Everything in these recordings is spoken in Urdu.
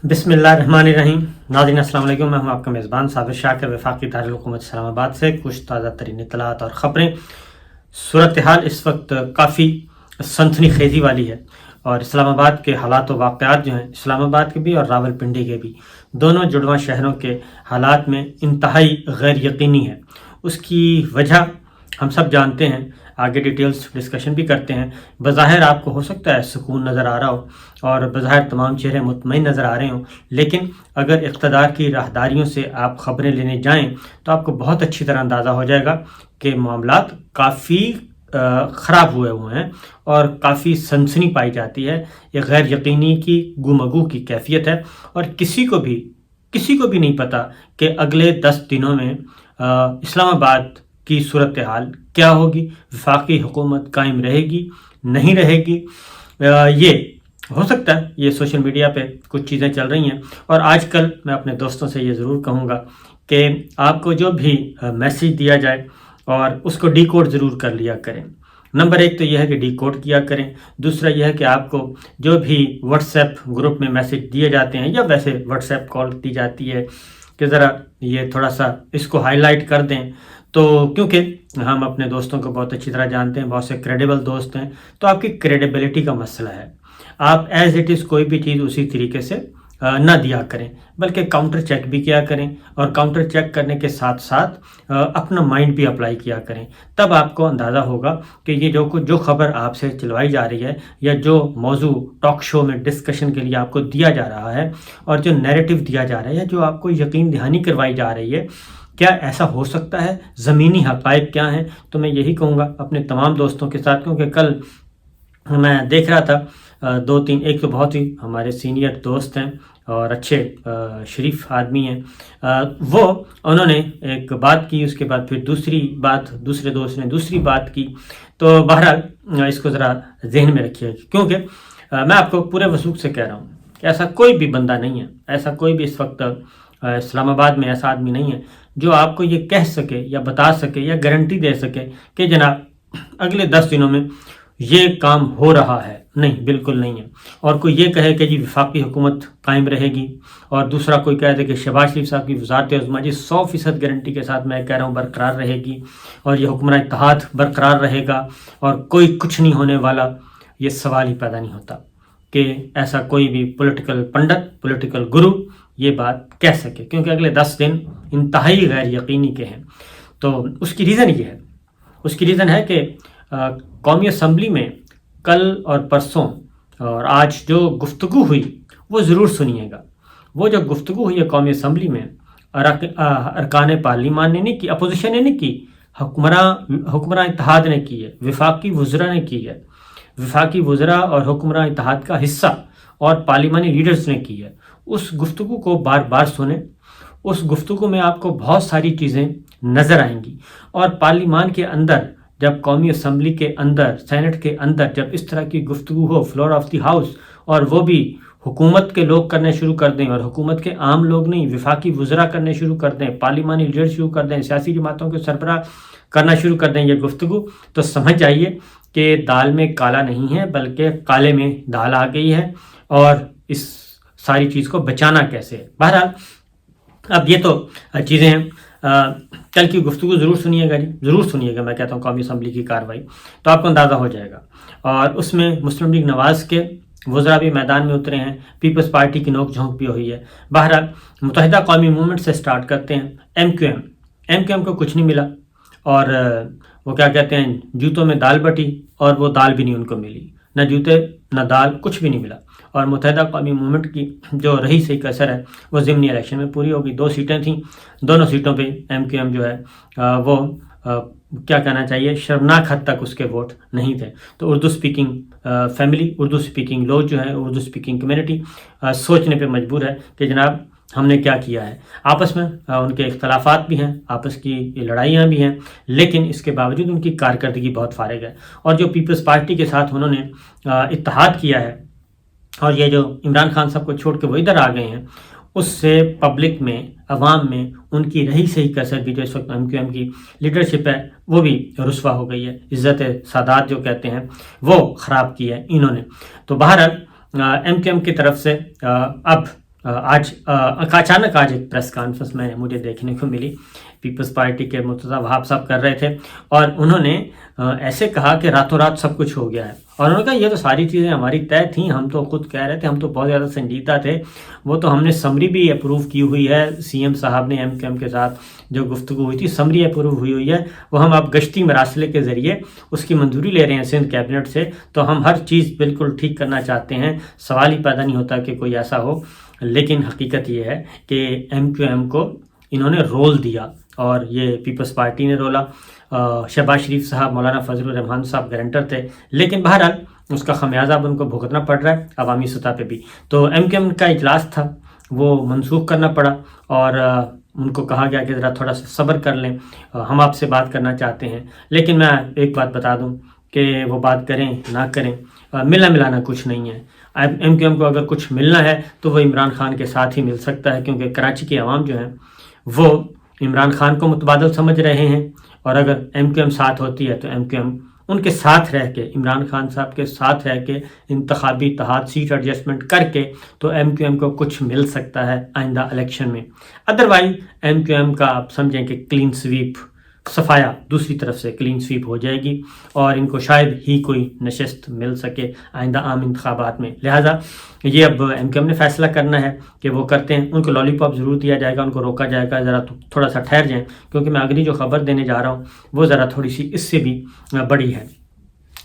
بسم اللہ الرحمن الرحیم. ناظرین السلام علیکم. میں ہوں آپ کا میزبان صابر شاکر وفاقی دارالحکومت اسلام آباد سے. کچھ تازہ ترین اطلاعات اور خبریں. صورتحال اس وقت کافی سنسنی خیزی والی ہے اور اسلام آباد کے حالات و واقعات جو ہیں، اسلام آباد کے بھی اور راول پنڈی کے بھی، دونوں جڑواں شہروں کے حالات میں انتہائی غیر یقینی ہے. اس کی وجہ ہم سب جانتے ہیں، آگے ڈیٹیلز ڈسکشن بھی کرتے ہیں. بظاہر آپ کو ہو سکتا ہے سکون نظر آ رہا ہو اور بظاہر تمام چہرے مطمئن نظر آ رہے ہوں، لیکن اگر اقتدار کی راہداریوں سے آپ خبریں لینے جائیں تو آپ کو بہت اچھی طرح اندازہ ہو جائے گا کہ معاملات کافی خراب ہوئے ہیں اور کافی سنسنی پائی جاتی ہے. یہ غیر یقینی کی گمگو کی کیفیت ہے اور کسی کو بھی نہیں پتا کہ اگلے 10 دنوں میں اسلام آباد کی صورتحال کیا ہوگی. وفاقی حکومت قائم رہے گی، نہیں رہے گی. یہ ہو سکتا ہے یہ سوشل میڈیا پہ کچھ چیزیں چل رہی ہیں، اور آج کل میں اپنے دوستوں سے یہ ضرور کہوں گا کہ آپ کو جو بھی میسیج دیا جائے اور اس کو ڈی کوڈ ضرور کر لیا کریں. نمبر 1 تو یہ ہے کہ ڈی کوڈ کیا کریں. دوسرا یہ ہے کہ آپ کو جو بھی واٹس ایپ گروپ میں میسیج دیے جاتے ہیں یا ویسے واٹس ایپ کال دی جاتی ہے کہ ذرا یہ تھوڑا سا اس کو ہائی لائٹ کر دیں. تو کیونکہ ہم اپنے دوستوں کو بہت اچھی طرح جانتے ہیں، بہت سے کریڈیبل دوست ہیں، تو آپ کی کریڈیبلٹی کا مسئلہ ہے. آپ ایز اٹ از کوئی بھی چیز اسی طریقے سے نہ دیا کریں، بلکہ کاؤنٹر چیک بھی کیا کریں، اور کاؤنٹر چیک کرنے کے ساتھ ساتھ اپنا مائنڈ بھی اپلائی کیا کریں. تب آپ کو اندازہ ہوگا کہ یہ جو خبر آپ سے چلوائی جا رہی ہے یا جو موضوع ٹاک شو میں ڈسکشن کے لیے آپ کو دیا جا رہا ہے اور جو نیریٹو دیا جا رہا ہے، جو آپ کو یقین دہانی کروائی جا رہی ہے، کیا ایسا ہو سکتا ہے؟ زمینی حقائق کیا ہیں؟ تو میں یہی کہوں گا اپنے تمام دوستوں کے ساتھ، کیونکہ کل میں دیکھ رہا تھا 2-3، ایک تو بہت ہی ہمارے سینئر دوست ہیں اور اچھے شریف آدمی ہیں، انہوں نے ایک بات کی، اس کے بعد پھر دوسرے دوست نے دوسری بات کی. تو بہرحال اس کو ذرا ذہن میں رکھیے، کیونکہ میں آپ کو پورے وثوق سے کہہ رہا ہوں کہ ایسا کوئی بھی بندہ نہیں ہے، ایسا کوئی بھی اس وقت اسلام آباد میں ایسا آدمی نہیں ہے جو آپ کو یہ کہہ سکے یا بتا سکے یا گارنٹی دے سکے کہ جناب اگلے 10 دنوں میں یہ کام ہو رہا ہے. نہیں، بالکل نہیں ہے. اور کوئی یہ کہے کہ جی وفاقی حکومت قائم رہے گی، اور دوسرا کوئی کہہ دے کہ شہباز شریف صاحب کی وزارت عظمیٰ جی 100% گارنٹی کے ساتھ میں کہہ رہا ہوں برقرار رہے گی اور یہ حکمراں اتحاد برقرار رہے گا اور کوئی کچھ نہیں ہونے والا. یہ سوال ہی پیدا نہیں ہوتا کہ ایسا کوئی بھی پولیٹیکل پنڈت، پولیٹیکل گرو یہ بات کہہ سکے، کیونکہ اگلے 10 دن انتہائی غیر یقینی کے ہیں. تو اس کی ریزن یہ ہے، اس کی ریزن ہے کہ قومی اسمبلی میں کل اور پرسوں اور آج جو گفتگو ہوئی وہ ضرور سنیے گا. وہ جو گفتگو ہوئی ہے قومی اسمبلی میں، ارکان پارلیمان نے نہیں کی، اپوزیشن نے نہیں کی، حکمراں اتحاد نے کی ہے، وفاقی وزراء نے کی ہے. وفاقی وزراء اور حکمراں اتحاد کا حصہ اور پارلیمانی لیڈرز نے کی ہے. اس گفتگو کو بار بار سنیں. اس گفتگو میں آپ کو بہت ساری چیزیں نظر آئیں گی، اور پارلیمان کے اندر جب قومی اسمبلی کے اندر، سینٹ کے اندر جب اس طرح کی گفتگو ہو، فلور آف دی ہاؤس، اور وہ بھی حکومت کے لوگ کرنے شروع کر دیں، اور حکومت کے عام لوگ نہیں، وفاقی وزراء کرنے شروع کر دیں، پارلیمانی لیڈر شروع کر دیں، سیاسی جماعتوں کے سربراہ کرنا شروع کر دیں یہ گفتگو، تو سمجھ جائیے کہ دال میں کالا نہیں ہے بلکہ کالے میں دال آ گئی ہے، اور اس ساری چیز کو بچانا کیسے ہے. بہرحال اب یہ تو چیزیں ہیں. کل کی گفتگو ضرور سنیے گا، جی ضرور سنیے گا. میں کہتا ہوں قومی اسمبلی کی کارروائی، تو آپ کو اندازہ ہو جائے گا. اور اس میں مسلم لیگ نواز کے وزراء بھی میدان میں اترے ہیں، پیپلز پارٹی کی نوک جھونک بھی ہوئی ہے. بہرحال متحدہ قومی موومنٹ سے سٹارٹ کرتے ہیں. ایم کیو ایم کو کچھ نہیں ملا، اور وہ کیا کہتے ہیں، جوتوں میں دال بٹی، اور وہ دال بھی نہیں ان کو ملی، نہ جوتے نہ دال، کچھ بھی نہیں ملا. اور متحدہ قومی موومنٹ کی جو رہی صحیح کسر ہے وہ ضمنی الیکشن میں پوری ہوگی. 2 سیٹیں تھیں، دونوں سیٹوں پہ ایم کیو ایم جو ہے وہ کیا کہنا چاہیے، شرمناک حد تک اس کے ووٹ نہیں تھے. تو Urdu speaking family, Urdu speaking لوگ جو ہیں، اردو سپیکنگ کمیونٹی سوچنے پہ مجبور ہے کہ جناب ہم نے کیا کیا ہے. آپس میں ان کے اختلافات بھی ہیں، آپس کی لڑائیاں بھی ہیں، لیکن اس کے باوجود ان کی کارکردگی بہت فارغ ہے. اور جو پیپلز پارٹی کے ساتھ انہوں نے اتحاد کیا ہے، اور یہ جو عمران خان صاحب کو چھوڑ کے وہ ادھر آ گئے ہیں، اس سے پبلک میں، عوام میں ان کی رہی صحیح کسر بھی جو اس وقت ایم کیو ایم کی لیڈرشپ ہے وہ بھی رسوا ہو گئی ہے. عزت سادات جو کہتے ہیں وہ خراب کی ہے انہوں نے. تو بہرحال ایم کیو ایم کی طرف سے اب آج اچانک آج ایک پریس کانفرنس میں مجھے دیکھنے کو ملی، پیپلز پارٹی کے مرتضیٰ وہاب صاحب کر رہے تھے، اور انہوں نے ایسے کہا کہ راتوں رات سب کچھ ہو گیا ہے، اور انہوں نے کہا یہ تو ساری چیزیں ہماری طے تھیں، ہم تو خود کہہ رہے تھے، ہم تو بہت زیادہ سنجیدہ تھے، وہ تو ہم نے سمری بھی اپروو کی ہوئی ہے، سی ایم صاحب نے ایم کیو ایم کے ساتھ جو گفتگو ہوئی تھی سمری اپروو ہوئی ہے، وہ ہم اب گشتی مراسلے کے ذریعے اس کی منظوری لے رہے ہیں سندھ کیبنٹ سے، تو ہم ہر چیز بالکل ٹھیک کرنا چاہتے ہیں، سوال ہی پیدا نہیں ہوتا کہ کوئی ایسا ہو۔ لیکن حقیقت یہ ہے کہ ایم کیو ایم کو انہوں نے رول دیا، اور یہ پیپلز پارٹی نے رولا۔ شہباز شریف صاحب، مولانا فضل الرحمان صاحب گارنٹر تھے، لیکن بہرحال اس کا خمیازہ اب ان کو بھگتنا پڑ رہا ہے عوامی سطح پہ بھی۔ تو ایم کیو ایم کا اجلاس تھا وہ منسوخ کرنا پڑا، اور ان کو کہا گیا کہ ذرا تھوڑا سا صبر کر لیں، ہم آپ سے بات کرنا چاہتے ہیں۔ لیکن میں ایک بات بتا دوں کہ وہ بات کریں نہ کریں، ملنا ملانا کچھ نہیں ہے۔ ایم کیو ایم کو اگر کچھ ملنا ہے تو وہ عمران خان کے ساتھ ہی مل سکتا ہے، کیونکہ کراچی کے عوام جو ہیں وہ عمران خان کو متبادل سمجھ رہے ہیں، اور اگر ایم کیو ایم ساتھ ہوتی ہے تو ایم کیو ایم ان کے ساتھ رہ کے، عمران خان صاحب کے ساتھ رہ کے انتخابی اتحاد سیٹ ایڈجسٹمنٹ کر کے تو ایم کیو ایم کو کچھ مل سکتا ہے آئندہ الیکشن میں۔ ادروائز ایم کیو ایم کا آپ سمجھیں کہ کلین سویپ، صفایا دوسری طرف سے کلین سویپ ہو جائے گی، اور ان کو شاید ہی کوئی نشست مل سکے آئندہ عام انتخابات میں۔ لہٰذا یہ اب ایم کیو ایم نے فیصلہ کرنا ہے کہ وہ کرتے ہیں، ان کو لالی پاپ ضرور دیا جائے گا، ان کو روکا جائے گا ذرا تھوڑا سا ٹھہر جائیں، کیونکہ میں اگلی جو خبر دینے جا رہا ہوں وہ ذرا تھوڑی سی اس سے بھی بڑی ہے۔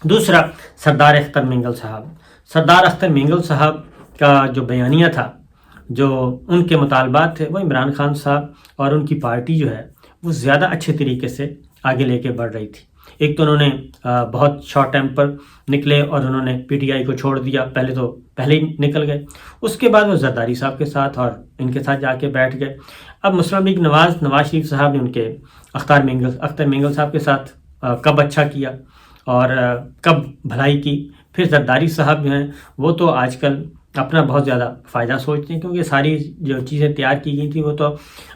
دوسرا، سردار اختر مینگل صاحب۔ سردار اختر مینگل صاحب کا جو بیانیہ تھا، جو ان کے مطالبات تھے، وہ عمران خان صاحب اور ان کی پارٹی جو ہے وہ زیادہ اچھے طریقے سے آگے لے کے بڑھ رہی تھی۔ ایک تو انہوں نے بہت شارٹ ٹیمپر نکلے اور انہوں نے پی ٹی آئی کو چھوڑ دیا، پہلے ہی نکل گئے، اس کے بعد وہ زرداری صاحب کے ساتھ اور ان کے ساتھ جا کے بیٹھ گئے۔ اب مسلم لیگ نواز شریف صاحب نے ان کے اختر مینگل صاحب کے ساتھ کب اچھا کیا اور کب بھلائی کی۔ پھر زرداری صاحب جو ہیں وہ تو آج کل اپنا بہت زیادہ فائدہ سوچتے ہیں، کیونکہ ساری جو چیزیں تیار کی گئی تھیں وہ تو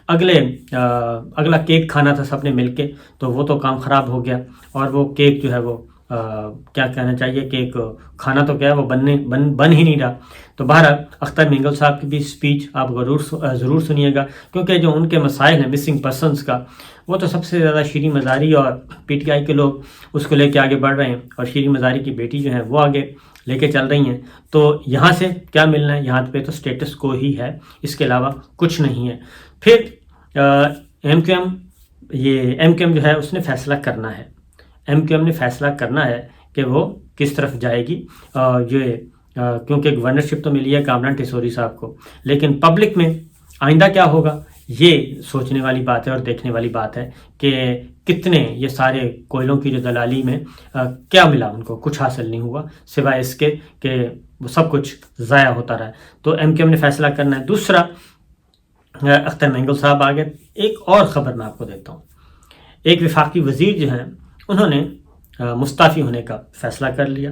اگلا کیک کھانا تھا سب نے مل کے، تو وہ تو کام خراب ہو گیا، اور وہ کیک جو ہے وہ کیا کہنا چاہیے، کیک کھانا تو کیا ہے وہ بن ہی نہیں رہا۔ تو بہرحال اختر مینگل صاحب کی بھی اسپیچ آپ ضرور سنیے گا، کیونکہ جو ان کے مسائل ہیں مسنگ پرسنس کا، وہ تو سب سے زیادہ شیریں مزاری اور پی ٹی آئی کے لوگ اس کو لے کے آگے بڑھ رہے ہیں، اور شیریں مزاری کی بیٹی جو ہے وہ آگے لے کے چل رہی ہیں۔ تو یہاں سے کیا ملنا ہے، یہاں پہ تو سٹیٹس کو ہی ہے، اس کے علاوہ کچھ نہیں ہے۔ پھر ایم کیو ایم جو ہے اس نے فیصلہ کرنا ہے، ایم کیو ایم نے فیصلہ کرنا ہے کہ وہ کس طرف جائے گی۔ کیونکہ گورنرشپ تو ملی ہے کامران ٹیسوری صاحب کو، لیکن پبلک میں آئندہ کیا ہوگا یہ سوچنے والی بات ہے اور دیکھنے والی بات ہے کہ کتنے یہ سارے کوئلوں کی جو دلالی میں کیا ملا، ان کو کچھ حاصل نہیں ہوا سوائے اس کے کہ وہ سب کچھ ضائع ہوتا رہا۔ تو ایم کیو ایم نے فیصلہ کرنا ہے۔ دوسرا، اختر مینگل صاحب آگے ایک اور خبر میں آپ کو دیتا ہوں۔ ایک وفاقی وزیر جو ہیں انہوں نے مستعفی ہونے کا فیصلہ کر لیا،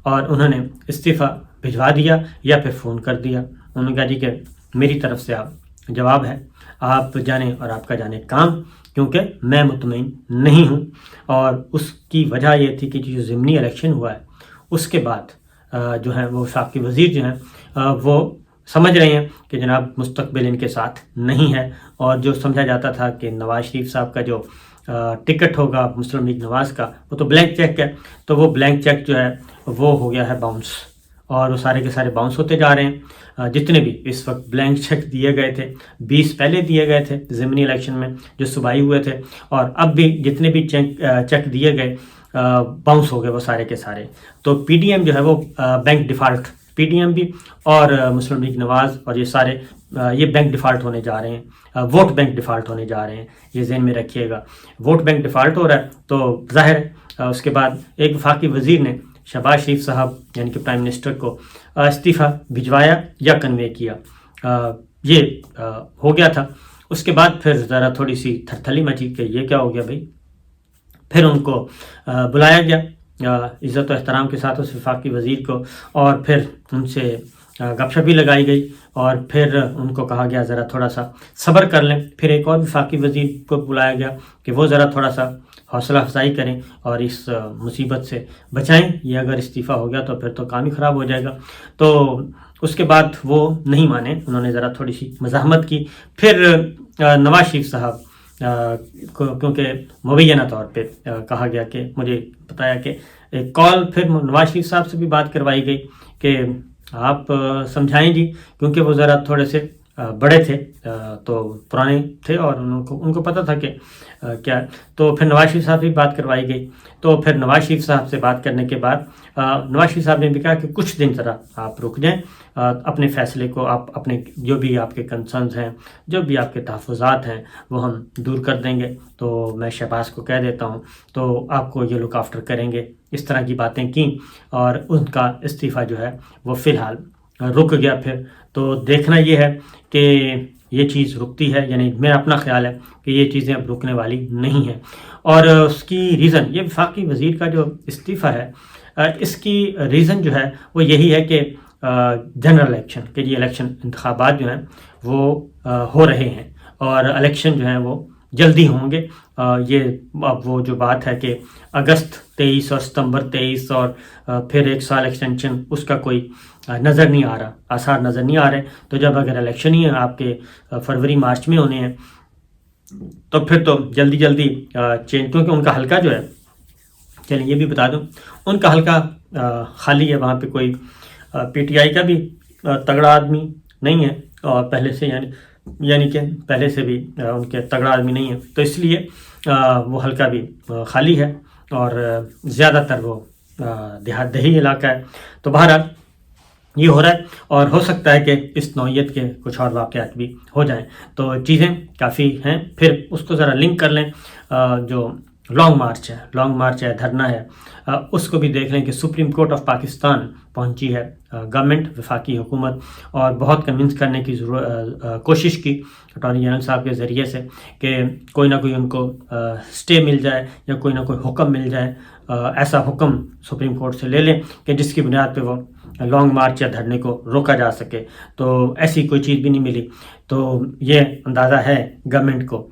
اور انہوں نے استعفیٰ بھجوا دیا یا پھر فون کر دیا۔ انہوں نے کہا جی کہ میری طرف سے آپ جواب ہے، آپ جانیں اور آپ کا جانے کام، کیونکہ میں مطمئن نہیں ہوں۔ اور اس کی وجہ یہ تھی کہ جو ضمنی الیکشن ہوا ہے اس کے بعد جو ہے وہ وفاقی وزیر جو ہیں وہ سمجھ رہے ہیں کہ جناب مستقبل ان کے ساتھ نہیں ہے، اور جو سمجھا جاتا تھا کہ نواز شریف صاحب کا جو ٹکٹ ہوگا مسلم لیگ نواز کا وہ تو بلینک چیک ہے، تو وہ بلینک چیک جو ہے وہ ہو گیا ہے باؤنس، اور وہ سارے کے سارے باؤنس ہوتے جا رہے ہیں۔ جتنے بھی اس وقت بلینک چیک دیے گئے تھے، 20 پہلے دیے گئے تھے ضمنی الیکشن میں جو صوبائی ہوئے تھے، اور اب بھی جتنے بھی چیک دیے گئے باؤنس ہو گئے وہ سارے کے سارے۔ تو پی ڈی ایم جو ہے وہ bank default, P D M بھی اور مسلم لیگ نواز اور یہ سارے یہ بینک ڈیفالٹ ہونے جا رہے ہیں، ووٹ بینک ڈیفالٹ ہونے جا رہے ہیں، یہ ذہن میں رکھیے گا۔ ووٹ بینک ڈیفالٹ ہو رہا ہے تو ظاہر ہے اس کے بعد ایک وفاقی وزیر نے شہباز شریف صاحب یعنی کہ پرائم منسٹر کو استعفیٰ بھجوایا یا کنوے کیا، یہ ہو گیا تھا۔ اس کے بعد پھر ذرا تھوڑی سی تھرتھلی مچی کہ یہ کیا ہو گیا بھائی۔ پھر ان کو بلایا گیا عزت و احترام کے ساتھ اس وفاقی وزیر کو، اور پھر ان سے گپ شپ بھی لگائی گئی، اور پھر ان کو کہا گیا ذرا تھوڑا سا صبر کر لیں۔ پھر ایک اور وفاقی وزیر کو بلایا گیا کہ وہ ذرا تھوڑا سا حوصلہ افزائی کریں اور اس مصیبت سے بچائیں، یہ اگر استعفیٰ ہو گیا تو پھر تو کام ہی خراب ہو جائے گا۔ تو اس کے بعد وہ نہیں مانے, انہوں نے ذرا تھوڑی سی مزاحمت کی. پھر نواز شریف صاحب کیونکہ مبینہ طور پہ کہا گیا کہ مجھے بتایا کہ ایک کال پھر نواز شریف صاحب سے بھی بات کروائی گئی کہ آپ سمجھائیں جی, کیونکہ وہ ذرا تھوڑے سے بڑے تھے تو پرانے تھے اور ان کو پتہ تھا کہ کیا. تو پھر نواز شریف صاحب بھی بات کروائی گئی. تو پھر نواز شریف صاحب سے بات کرنے کے بعد نواز شریف صاحب نے بھی کہا کہ کچھ دن ذرا آپ رک جائیں, اپنے فیصلے کو آپ اپنے جو بھی آپ کے کنسرنز ہیں, جو بھی آپ کے تحفظات ہیں وہ ہم دور کر دیں گے. تو میں شہباز کو کہہ دیتا ہوں تو آپ کو یہ لک آفٹر کریں گے. اس طرح کی باتیں کیں اور ان کا استعفیٰ جو ہے وہ فی الحال رک گیا. پھر تو دیکھنا یہ ہے کہ یہ چیز رکتی ہے, یعنی میرا اپنا خیال ہے کہ یہ چیزیں اب رکنے والی نہیں ہیں. اور اس کی ریزن, یہ وفاقی وزیر کا جو استعفیٰ ہے اس کی ریزن جو ہے وہ یہی ہے کہ جنرل الیکشن کہ یہ الیکشن انتخابات جو ہیں وہ ہو رہے ہیں اور الیکشن جو ہیں وہ جلدی ہوں گے. یہ اب وہ جو بات ہے کہ اگست 23 اور ستمبر 23 اور پھر 1 سال ایکسٹینشن, اس کا کوئی نظر نہیں آ رہا, آثار نظر نہیں آ رہے. تو جب اگر الیکشن ہی آپ کے فروری مارچ میں ہونے ہیں تو پھر تو جلدی چینج, کیونکہ ان کا حلقہ جو ہے, چلیں یہ بھی بتا دوں, ان کا حلقہ خالی ہے. وہاں پہ کوئی پی ٹی آئی کا بھی تگڑا آدمی نہیں ہے اور پہلے سے یعنی کہ پہلے سے بھی ان کے تگڑا آدمی نہیں ہے, تو اس لیے وہ حلقہ بھی خالی ہے اور زیادہ تر وہ دیہی علاقہ ہے. تو بہرحال یہ ہو رہا ہے اور ہو سکتا ہے کہ اس نوعیت کے کچھ اور واقعات بھی ہو جائیں. تو چیزیں کافی ہیں. پھر اس کو ذرا لنک کر لیں, جو لانگ مارچ ہے, دھرنا ہے, اس کو بھی دیکھ لیں کہ سپریم کورٹ آف پاکستان پہنچی ہے گورنمنٹ, وفاقی حکومت, اور بہت کنونس کرنے کی کوشش کی اٹارنی جنرل صاحب کے ذریعے سے کہ کوئی نہ کوئی ان کو سٹے مل جائے یا کوئی نہ کوئی حکم مل جائے, ایسا حکم سپریم کورٹ سے لے لیں کہ جس کی بنیاد پہ وہ لانگ مارچ یا دھرنے کو روکا جا سکے. تو ایسی کوئی چیز بھی نہیں ملی. تو یہ اندازہ ہے گورنمنٹ کو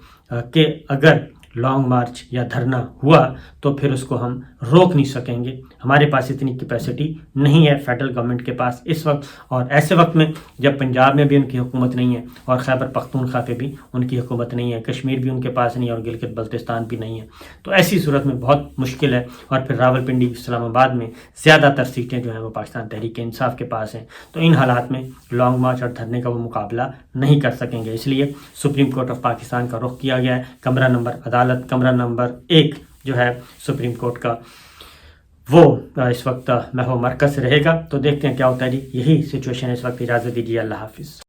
کہ اگر لانگ مارچ یا دھرنا ہوا تو پھر اس کو ہم روک نہیں سکیں گے. ہمارے پاس اتنی کیپیسٹی نہیں ہے فیڈرل گورنمنٹ کے پاس اس وقت, اور ایسے وقت میں جب پنجاب میں بھی ان کی حکومت نہیں ہے اور خیبر پختونخوا پہ بھی ان کی حکومت نہیں ہے, کشمیر بھی ان کے پاس نہیں ہے اور گلگت بلتستان بھی نہیں ہے. تو ایسی صورت میں بہت مشکل ہے. اور پھر راولپنڈی, اسلام آباد میں زیادہ تر سیٹیں جو ہیں وہ پاکستان تحریک انصاف کے پاس ہیں. تو ان حالات میں لانگ مارچ اور دھرنے کا وہ مقابلہ نہیں کر سکیں گے. اس لیے سپریم کورٹ آف پاکستان کا رخ کیا گیا ہے. کمرہ نمبر 1 جو ہے سپریم کورٹ کا, وہ اس وقت محو مرکز رہے گا. تو دیکھتے ہیں کیا ہوتا ہے جی. یہی سچویشن ہے اس وقت. اجازت دیجیے, اللہ حافظ.